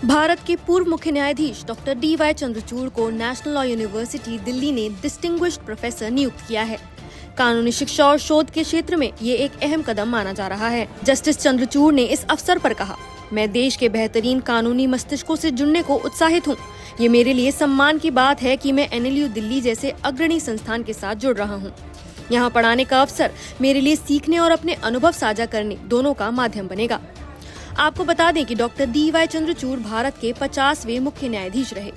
भारत के पूर्व मुख्य न्यायाधीश डॉक्टर DY चंद्रचूड़ को नेशनल लॉ यूनिवर्सिटी दिल्ली ने डिस्टिंग्विश्ड प्रोफेसर नियुक्त किया है। कानूनी शिक्षा और शोध के क्षेत्र में ये एक अहम कदम माना जा रहा है। जस्टिस चंद्रचूड़ ने इस अवसर पर कहा, मैं देश के बेहतरीन कानूनी मस्तिष्कों से जुड़ने को उत्साहित हूँ। ये मेरे लिए सम्मान की बात है कि मैं NLU दिल्ली जैसे अग्रणी संस्थान के साथ जुड़ रहा हूँ। यहाँ पढ़ाने का अवसर मेरे लिए सीखने और अपने अनुभव साझा करने दोनों का माध्यम बनेगा। आपको बता दें कि डॉक्टर DY चंद्रचूड़ भारत के 50वें मुख्य न्यायाधीश रहे।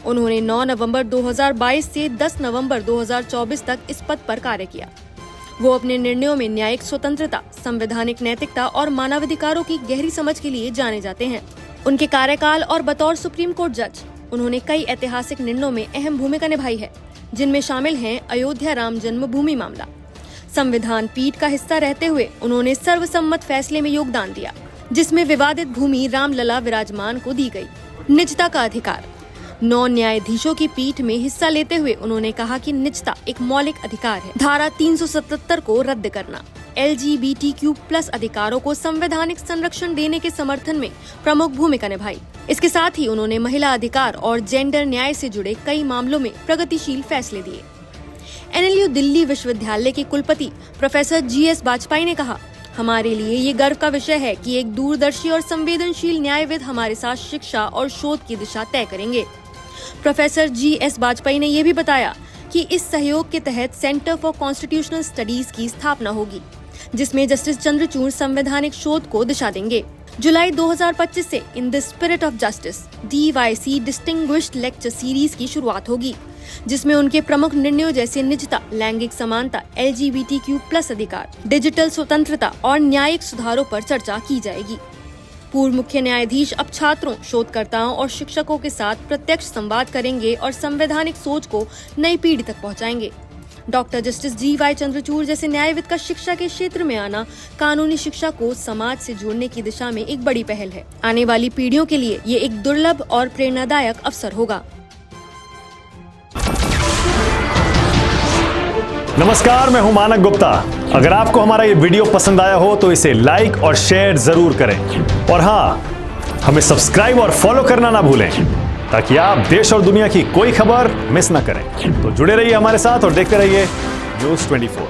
उन्होंने 9 नवंबर 2022 से 10 नवंबर 2024 तक इस पद पर कार्य किया। वो अपने निर्णयों में न्यायिक स्वतंत्रता, संवैधानिक नैतिकता और मानवाधिकारों की गहरी समझ के लिए जाने जाते हैं। उनके कार्यकाल और बतौर सुप्रीम कोर्ट जज उन्होंने कई ऐतिहासिक निर्णयों में अहम भूमिका निभाई है, जिनमें शामिल हैं अयोध्या राम जन्मभूमि मामला। संविधान पीठ का हिस्सा रहते हुए उन्होंने सर्वसम्मत फैसले में योगदान दिया, जिसमें विवादित भूमि रामलला विराजमान को दी गई। निजता का अधिकार। 9 न्यायाधीशों की पीठ में हिस्सा लेते हुए उन्होंने कहा कि निजता एक मौलिक अधिकार है। धारा 377 को रद्द करना। LGBTQ+ अधिकारों को संवैधानिक संरक्षण देने के समर्थन में प्रमुख भूमिका निभाई। इसके साथ ही उन्होंने महिला अधिकार और जेंडर न्याय से जुड़े कई मामलों में प्रगतिशील फैसले दिए। NLU दिल्ली विश्वविद्यालय के कुलपति प्रोफेसर GS वाजपेयी ने कहा, हमारे लिए ये गर्व का विषय है कि एक दूरदर्शी और संवेदनशील न्यायविद हमारे साथ शिक्षा और शोध की दिशा तय करेंगे। प्रोफेसर GS वाजपेयी ने यह भी बताया कि इस सहयोग के तहत सेंटर फॉर कॉन्स्टिट्यूशनल स्टडीज की स्थापना होगी, जिसमें जस्टिस चंद्रचूड़ संवैधानिक शोध को दिशा देंगे। जुलाई 2025 से in the spirit of justice DYC distinguished lecture series की शुरुआत होगी, जिसमें उनके प्रमुख निर्णयों जैसे निजता, लैंगिक समानता, LGBTQ+ अधिकार, डिजिटल स्वतंत्रता और न्यायिक सुधारों पर चर्चा की जाएगी। पूर्व मुख्य न्यायाधीश अब छात्रों, शोधकर्ताओं और शिक्षकों के साथ प्रत्यक्ष संवाद करेंगे और संवैधानिक सोच को नई पीढ़ी तक पहुंचाएंगे। डॉक्टर जस्टिस DY चंद्रचूड़ जैसे न्यायविद का शिक्षा के क्षेत्र में आना कानूनी शिक्षा को समाज से जोड़ने की दिशा में एक बड़ी पहल है। आने वाली पीढ़ियों के लिए ये एक दुर्लभ और प्रेरणादायक अवसर होगा। नमस्कार, मैं हूं मानक गुप्ता। अगर आपको हमारा ये वीडियो पसंद आया हो तो इसे लाइक और शेयर जरूर करें, और हाँ, हमें सब्सक्राइब और फॉलो करना ना भूलें, ताकि आप देश और दुनिया की कोई खबर मिस ना करें। तो जुड़े रहिए हमारे साथ और देखते रहिए News 24।